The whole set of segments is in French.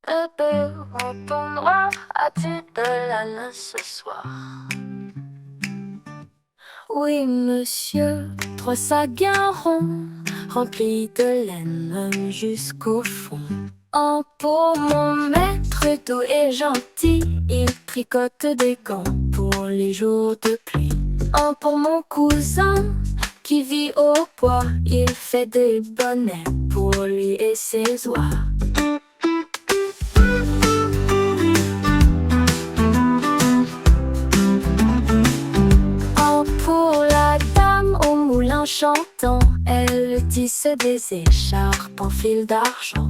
Bébé, en ton noir, as-tu de la laine ce soir? Oui, monsieur, 3 sacs ronds remplis de laine jusqu'au fond. Un pour mon maître doux et gentil, il tricote des gants pour les jours de pluie. Un pour mon cousin qui vit au bois, il fait des bonnets pour lui et ses oies. Un pour la dame au moulin chantant, elle tisse des écharpes en fil d'argent.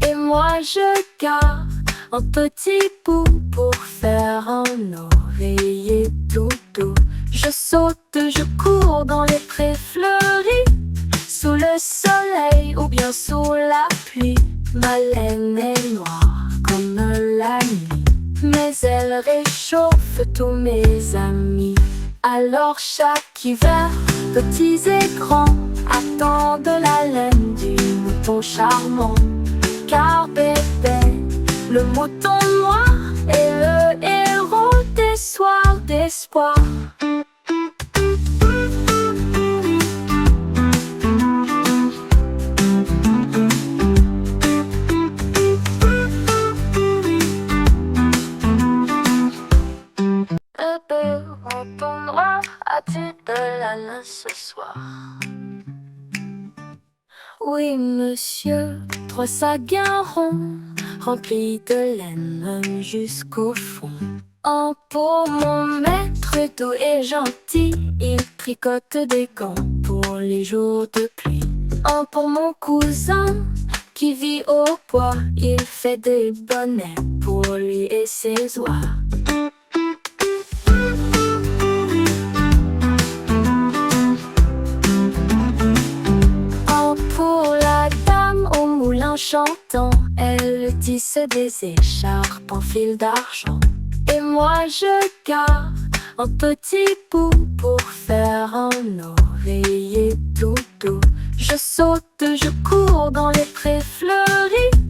Et moi je garde un petit bout pour faire un oreiller tout doux. Je saute, je cours dans les prés fleuris, sous le soleil ou bien sous la pluie. Ma laine est noire comme la nuit, mais elle réchauffe tous mes amis. Alors chaque hiver, petits et grands attendent la laine du mouton charmant. Car bébé, le mouton noir est le héros des soirs d'espoir. Bébé, mouton noir, as-tu de la laine ce soir? Oui, monsieur, 3 sacs ronds remplis de laine jusqu'au fond. Un pour mon maître doux et gentil, il tricote des gants pour les jours de pluie. Un pour mon cousin qui vit au bois, il fait des bonnets pour lui et ses oies. Chantant, elle tisse des écharpes en fil d'argent. Et moi je garde un petit bout pour faire un oreiller tout doux. Je saute, je cours dans les prés fleuris,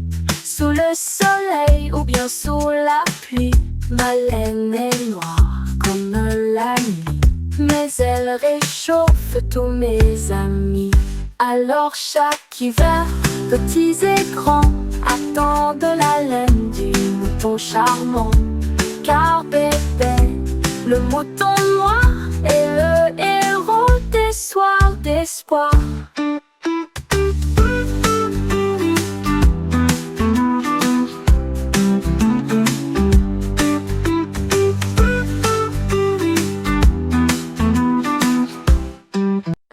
sous le soleil ou bien sous la pluie. Ma laine est noire comme la nuit, mais elle réchauffe tous mes amis. Alors chaque hiver, petits et grands attendent la laine du mouton charmant. Car bébé, le mouton noir est le héros des soirs d'espoir.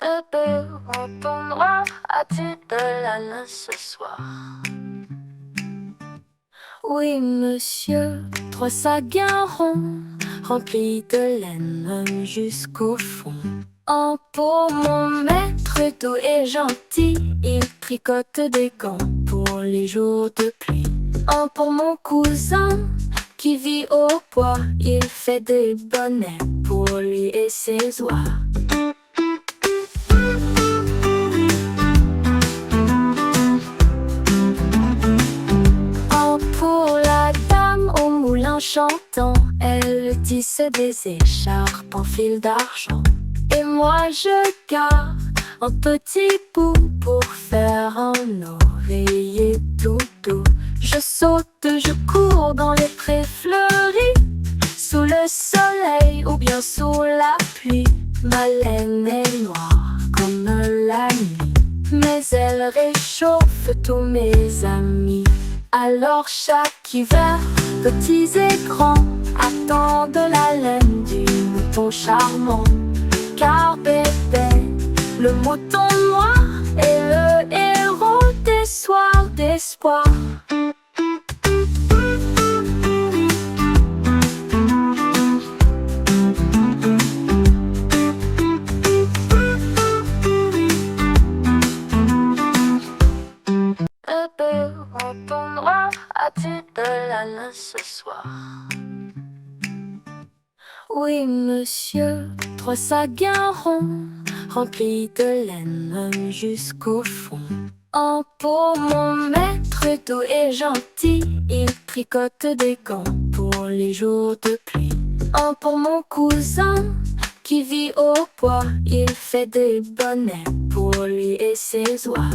Bébé, mouton noir, as-tu de la laine ce soir? Oui, monsieur, 3 sacs ronds remplis de laine jusqu'au fond. Un pour mon maître doux et gentil, il tricote des gants pour les jours de pluie. Un pour mon cousin qui vit au bois, il fait des bonnets pour lui et ses oies. Chantant, elle tisse des écharpes en fil d'argent. Et moi je garde un petit bout pour faire un oreiller tout doux. Je saute, je cours dans les prés fleuris, sous le soleil ou bien sous la pluie. Ma laine est noire comme la nuit, mais elle réchauffe tous mes amis. Alors chaque hiver, petits et grands attendent la laine du mouton charmant. Car bébé, le mouton noir est le héros des soirs d'espoir. Bébé, mouton noir, as-tu de la laine ce soir? Oui, monsieur, 3 sacs ronds remplis de laine jusqu'au fond. Un pour mon maître doux et gentil, il tricote des gants pour les jours de pluie. Un pour mon cousin qui vit au bois, il fait des bonnets pour lui et ses oies.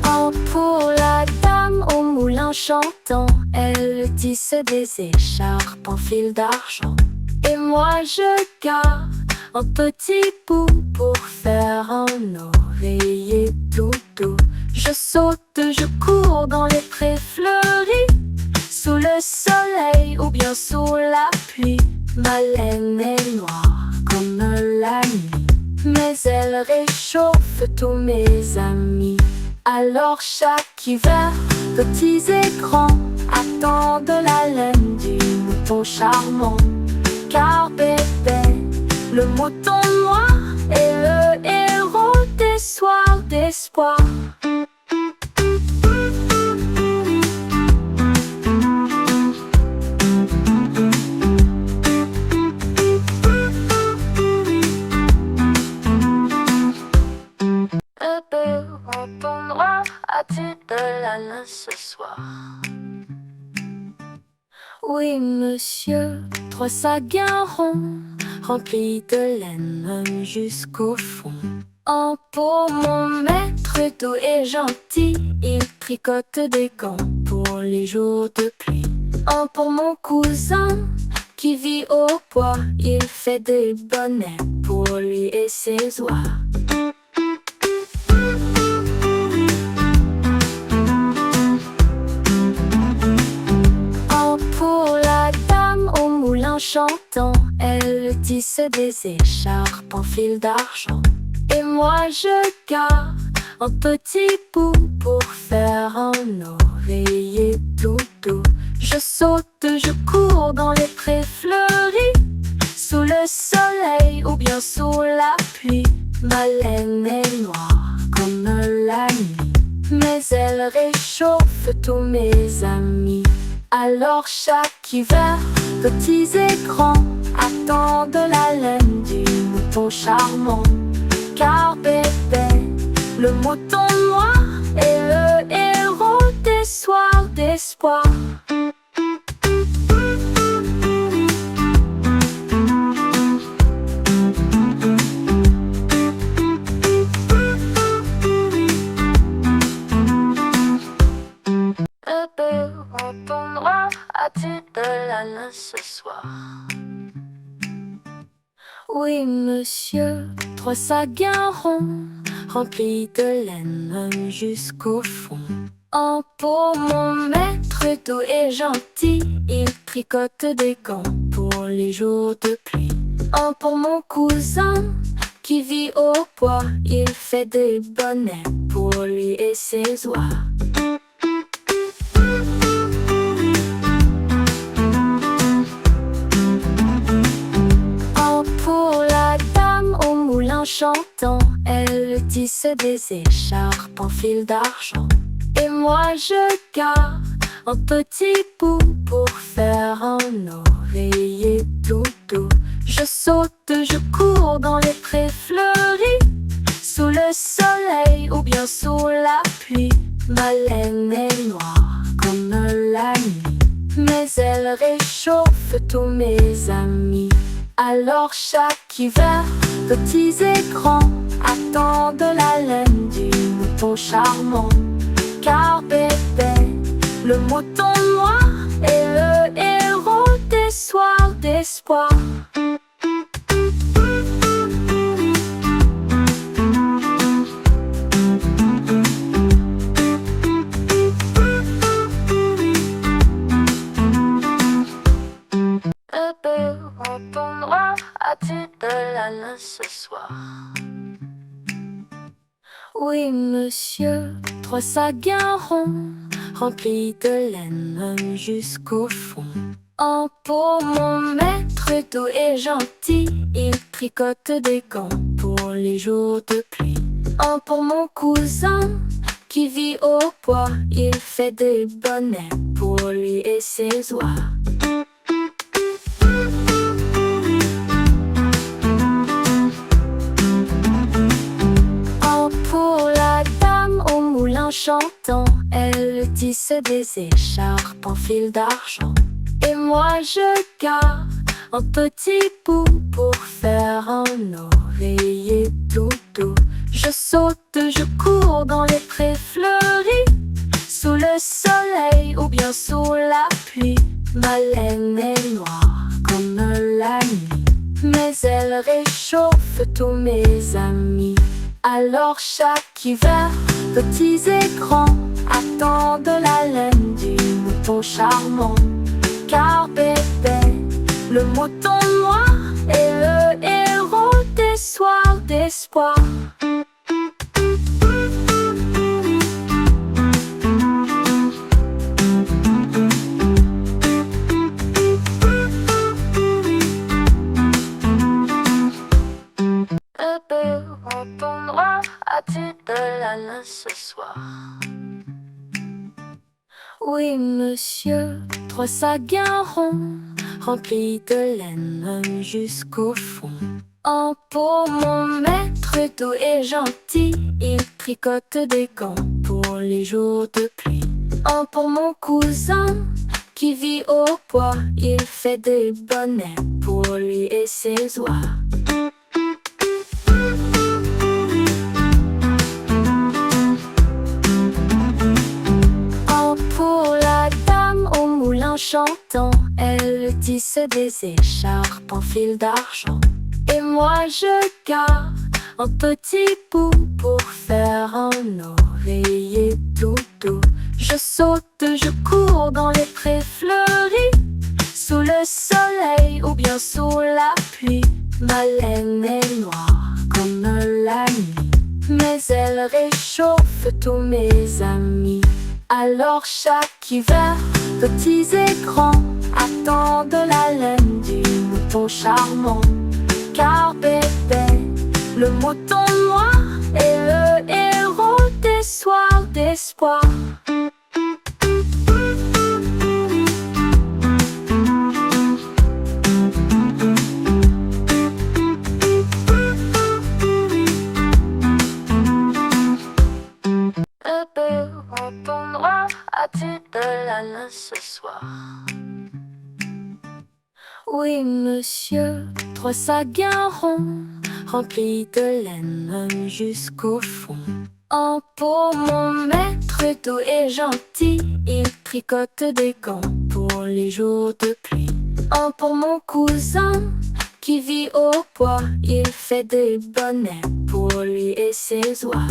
Un pour la dame au moulin chantant, elle tisse des écharpes en fil d'argent. Et moi je garde un petit bout pour faire un oreiller tout doux. Je saute, je cours dans les prés fleuris, sous le soleil ou bien sous la pluie. Ma laine est noire comme la nuit, mais elle réchauffe tous mes amis. Alors chaque hiver, petits et grands attendent la laine du mouton charmant. Car bébé, le mouton noir est le héros des soirs d'espoir. Bébé, mouton noir, as-tu de la laine ce soir? Oui, monsieur, 3 sacs ronds remplis de laine jusqu'au fond. Un pour mon maître doux et gentil, il tricote des gants pour les jours de pluie. Un pour mon cousin qui vit au bois, il fait des bonnets pour lui et ses oies. Chantant, elle tisse des écharpes en fil d'argent. Et moi je garde un petit bout pour faire un oreiller tout doux. Je saute, je cours dans les prés fleuris, sous le soleil ou bien sous la pluie. Ma laine est noire comme la nuit, mais elle réchauffe tous mes amis. Alors chaque hiver, petits et grands attendent la laine du mouton charmant. Car bébé, le mouton noir est le héros des soirs d'espoir. Bébé, mouton noir, as-tu de la laine ce soir? Oui, monsieur, 3 sacs ronds remplis de laine jusqu'au fond. Un pour mon maître doux et gentil, il tricote des gants pour les jours de pluie. Un pour mon cousin qui vit au bois, il fait des bonnets pour lui et ses oies. Chantant, elle tisse des écharpes en fil d'argent. Et moi je garde un petit bout pour faire un oreiller tout doux. Je saute, je cours dans les prés fleuris, sous le soleil ou bien sous la pluie. Ma laine est noire comme la nuit, mais elle réchauffe tous mes amis. Alors chaque hiver, petits et grands attendent la laine du mouton charmant. Car bébé, le mouton noir est le héros des soirs d'espoir. Bébé, mouton noir, as-tu de la laine ce soir? Oui, monsieur, 3 sacs ronds remplis de laine jusqu'au fond. Un pour mon maître doux et gentil, il tricote des gants pour les jours de pluie. Un pour mon cousin qui vit au bois, il fait des bonnets pour lui et ses oies. chantant, elle tisse des écharpes en fil d'argent. Et moi je garde un petit bout pour faire un oreiller tout doux. Je saute, je cours dans les prés fleuris, sous le soleil ou bien sous la pluie. Ma laine est noire comme la nuit, mais elle réchauffe tous mes amis. Alors chaque hiver, petits et grands attendent la laine du mouton charmant. Car bébé, le mouton noir est le héros des soirs d'espoir. Bébé, mouton noir, as-tu de la laine ce soir? Oui, monsieur, 3 sacs ronds remplis de laine jusqu'au fond. Un pour mon maître doux et gentil, il tricote des gants pour les jours de pluie. Un pour mon cousin qui vit au bois, il fait des bonnets pour lui et ses oies. Chantant, elle tisse des écharpes en fil d'argent. Et moi je garde un petit bout pour faire un oreiller tout doux. Je saute, je cours dans les prés fleuris, sous le soleil ou bien sous la pluie. Ma laine est noire comme la nuit, mais elle réchauffe tous mes amis. Alors chaque hiver, petits et grands attendent la laine du mouton charmant. Car bébé, le mouton noir est le héros des soirs d'espoir. Bébé, mouton noir, as-tu de la laine ce soir? Oui, monsieur, 3 sacs ronds remplis de laine jusqu'au fond. Un pour mon maître doux et gentil, il tricote des gants pour les jours de pluie. Un pour mon cousin qui vit au bois, il fait des bonnets pour lui et ses oies.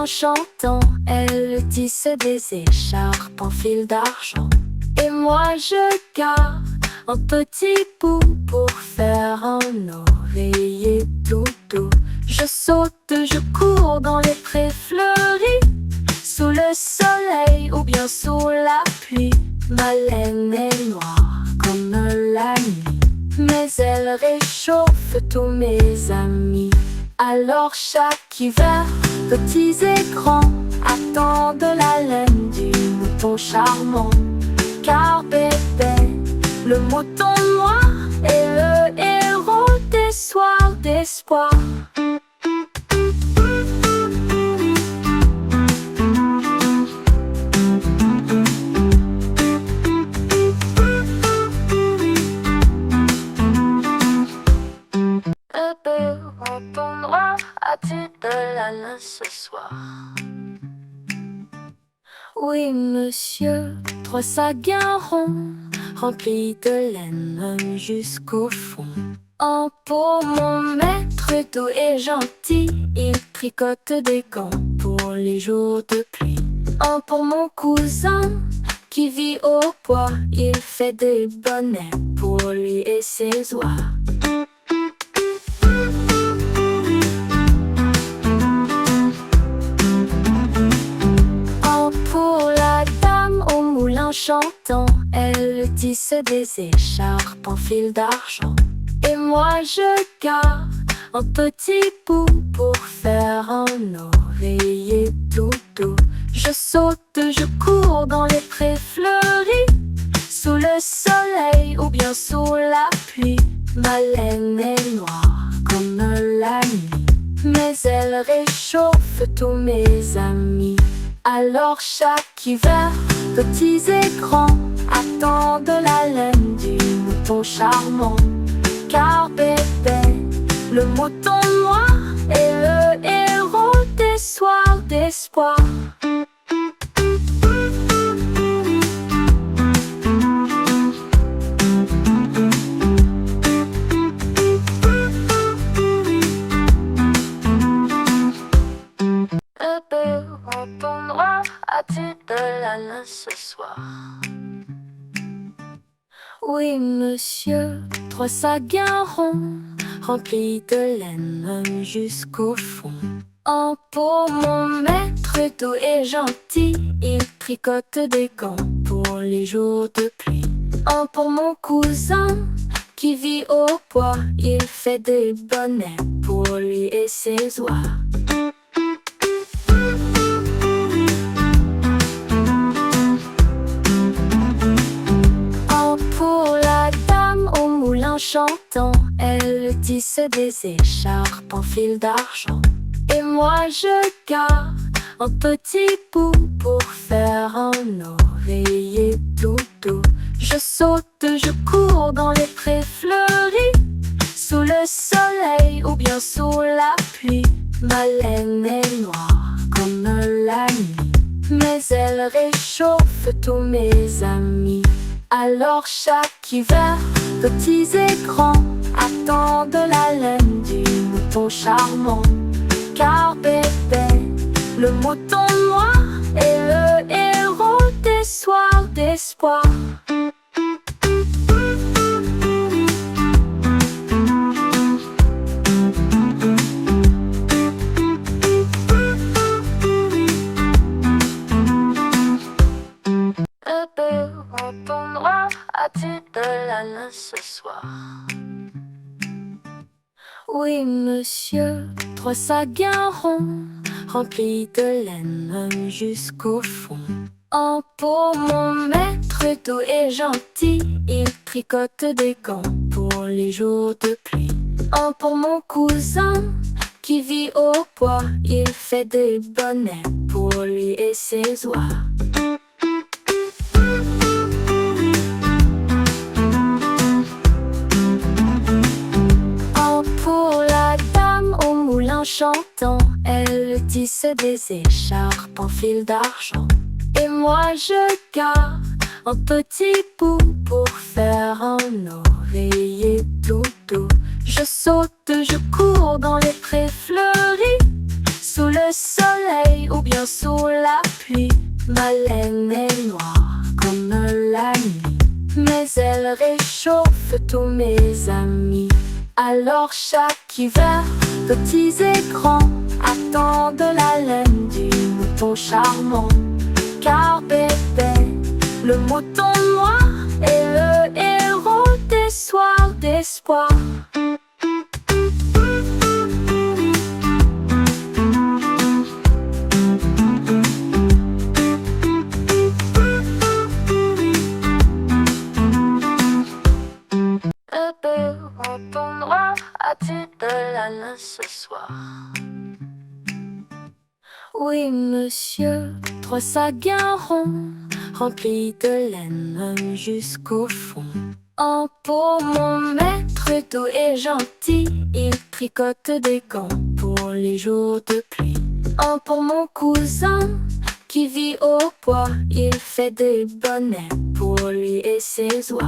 Chantant, elle tisse des écharpes en fil d'argent. Et moi je garde un petit bout pour faire un oreiller tout doux. Je saute, je cours dans les prés fleuris, sous le soleil ou bien sous la pluie. Ma laine est noire comme la nuit, mais elle réchauffe tous mes amis. Alors chaque hiver, petits et grands attendent la laine du mouton charmant. Car bébé, le mouton noir est le héros des soirs d'espoir. Bébé, mouton noir, as-tu de la laine ce soir? Oui, monsieur, 3 sacs ronds remplis de laine jusqu'au fond. Un pour mon maître doux et gentil, il tricote des gants pour les jours de pluie. Un pour mon cousin qui vit au bois, il fait des bonnets pour lui et ses oies. Chantant, elle tisse des écharpes en fil d'argent. Et moi je garde un petit bout pour faire un oreiller tout doux. Je saute, je cours dans les prés fleuris, sous le soleil ou bien tous mes amis. Alors chaque hiver, petits et grands attendent la laine du mouton charmant. Car bébé, le mouton noir est le héros des soirs d'espoir. Bébé, mouton noir, as-tu de la laine ce soir? Oui, monsieur, 3 sacs ronds remplis de laine jusqu'au fond. Un pour mon maître doux et gentil, il tricote des gants pour les jours de pluie. Un pour mon cousin qui vit au bois, il fait des bonnets pour lui et ses oies. Chantant, elle tisse des écharpes en fil d'argent. Et moi je garde un petit bout pour faire un oreiller tout doux. Je saute, je cours dans les prés fleuris, sous le soleil ou bien sous la pluie. Ma laine est noire comme la nuit, mais elle réchauffe tous mes amis. Alors chaque hiver, petits et grands attendent la laine du mouton charmant. Car bébé, le mouton noir est le héros des soirs d'espoir. Bébé, mouton noir, as-tu de la laine ce soir? Oui, monsieur, 3 sacs ronds remplis de laine jusqu'au fond. Un pour mon maître doux et gentil, il tricote des gants pour les jours de pluie. Un pour mon cousin qui vit au bois, il fait des bonnets pour lui et ses oies. Chantant, elle tisse des écharpes en fil d'argent. Et moi je garde un petit bout pour faire un oreiller tout doux. Je saute, je cours dans les prés fleuris, sous le soleil ou bien sous la pluie. Ma laine est noire comme la nuit, mais elle réchauffe tous mes amis. Alors chaque hiver, petits et grands attendent la laine du mouton charmant. Car bébé, le mouton noir est le héros des soirs d'espoir. Bébé, mouton noir, as-tu de la laine ce soir? Oui, monsieur, 3 sacs ronds remplis de laine jusqu'au fond. Un pour mon maître doux et gentil, il tricote des gants pour les jours de pluie. Un pour mon cousin qui vit au bois, il fait des bonnets pour lui et ses oies.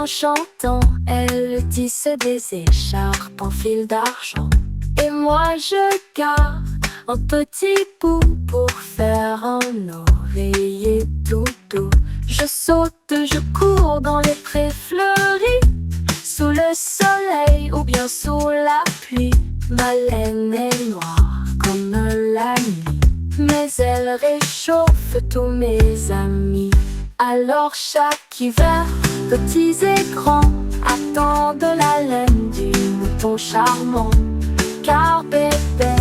Chantant, elle tisse des écharpes en fil d'argent. Et moi je garde un petit bout pour faire un oreiller tout doux. Je saute, je cours dans les prés fleuris, sous le soleil ou bien sous la pluie. Ma laine est noire comme la nuit, mais elle réchauffe tous mes amis. Alors chaque hiver, petits et grands attendent la laine du mouton charmant. Car bébé,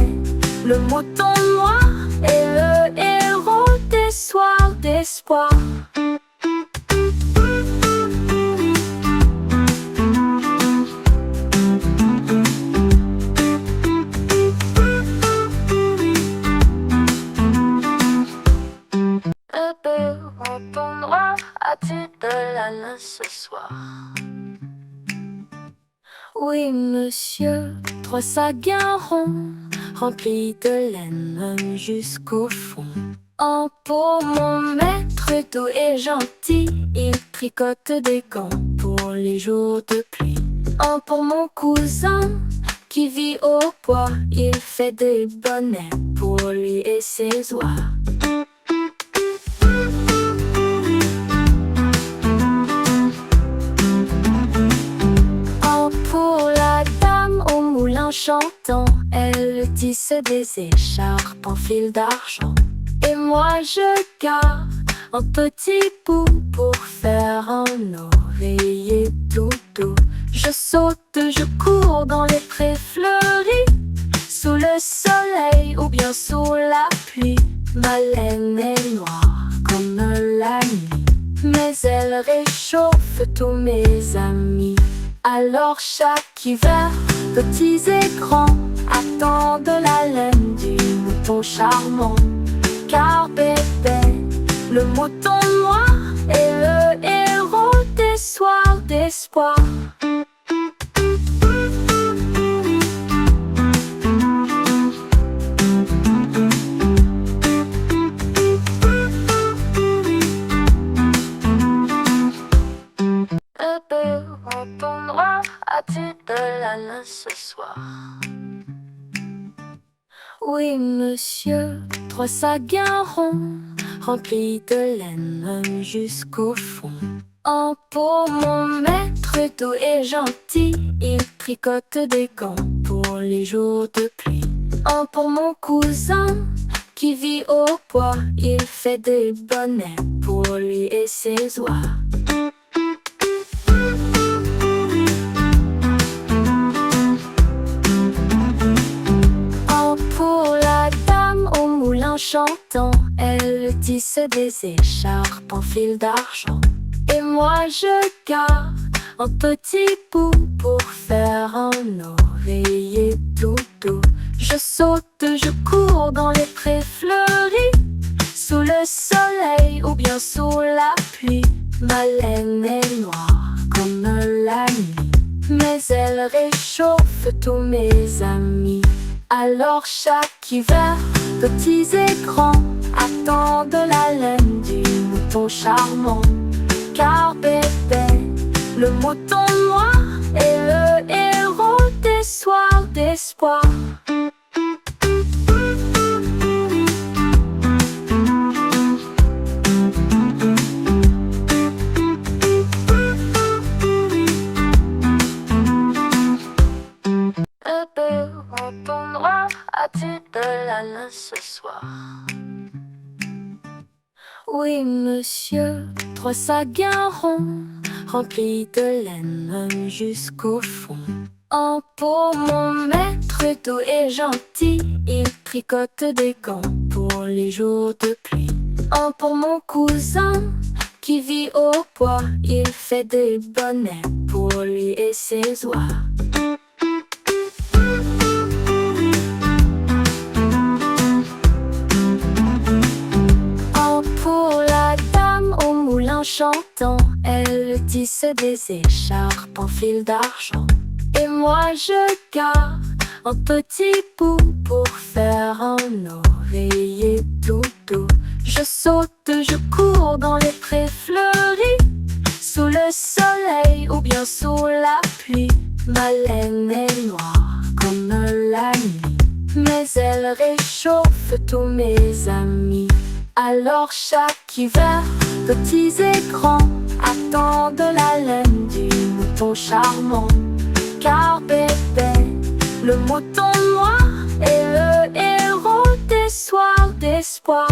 le mouton noir est le héros des soirs d'espoir. Oui, monsieur, 3 sacs ronds remplis de laine jusqu'au fond. Un pour mon maître doux et gentil, il tricote des gants pour les jours de pluie. Un pour mon cousin qui vit au bois, il fait des bonnets pour lui et ses oies. Un pour la dame au moulin chantant, elle tisse des écharpes en fil d'argent. Et moi je garde un petit bout pour faire un oreiller tout doux. Je saute, je cours dans les prés fleuris, sous le soleil ou bien sous la pluie. Ma laine est noire comme la nuit, mais elle réchauffe tous mes amis. Alors chaque hiver, petits et grands attendent la laine du mouton charmant. Car bébé, le mouton noir est le héros des soirs d'espoir. Bébé, mouton noir, as-tu de la laine ce soir? Oui, monsieur, 3 sacs ronds remplis de laine jusqu'au fond. Un pour mon maître doux et gentil, il tricote des gants pour les jours de pluie. Un pour mon cousin qui vit au bois, il fait des bonnets pour lui et ses oies. Chantant, elle tisse des écharpes en fil d'argent. Et moi je garde un petit bout pour faire un oreiller tout doux. Je saute, je cours dans les prés fleuris, sous le soleil ou bien sous la pluie. Ma laine est noire comme la nuit, mais elle réchauffe tous mes amis. Alors chaque hiver, petits et grands attendent la laine du mouton charmant. Car bébé, le mouton noir est le héros des soirs d'espoir. Bébé, mouton noir, as-tu de la laine ce soir? Oui, monsieur, 3 sacs ronds remplis de laine jusqu'au fond. Un pour mon maître doux et gentil, il tricote des gants pour les jours de pluie. Un pour mon cousin qui vit au bois, il fait des bonnets pour lui et ses oies. Chantant, elle tisse des écharpes en fil d'argent. Et moi je garde un petit bout pour faire un oreiller tout doux. Je saute, je cours dans les prés fleuris, sous le soleil ou bien sous la pluie. Ma laine est noire comme la nuit, mais elle réchauffe tous mes amis. Alors chaque hiver, petits et grands attendent la laine du mouton charmant. Car bébé, le mouton noir est le héros des soirs d'espoir.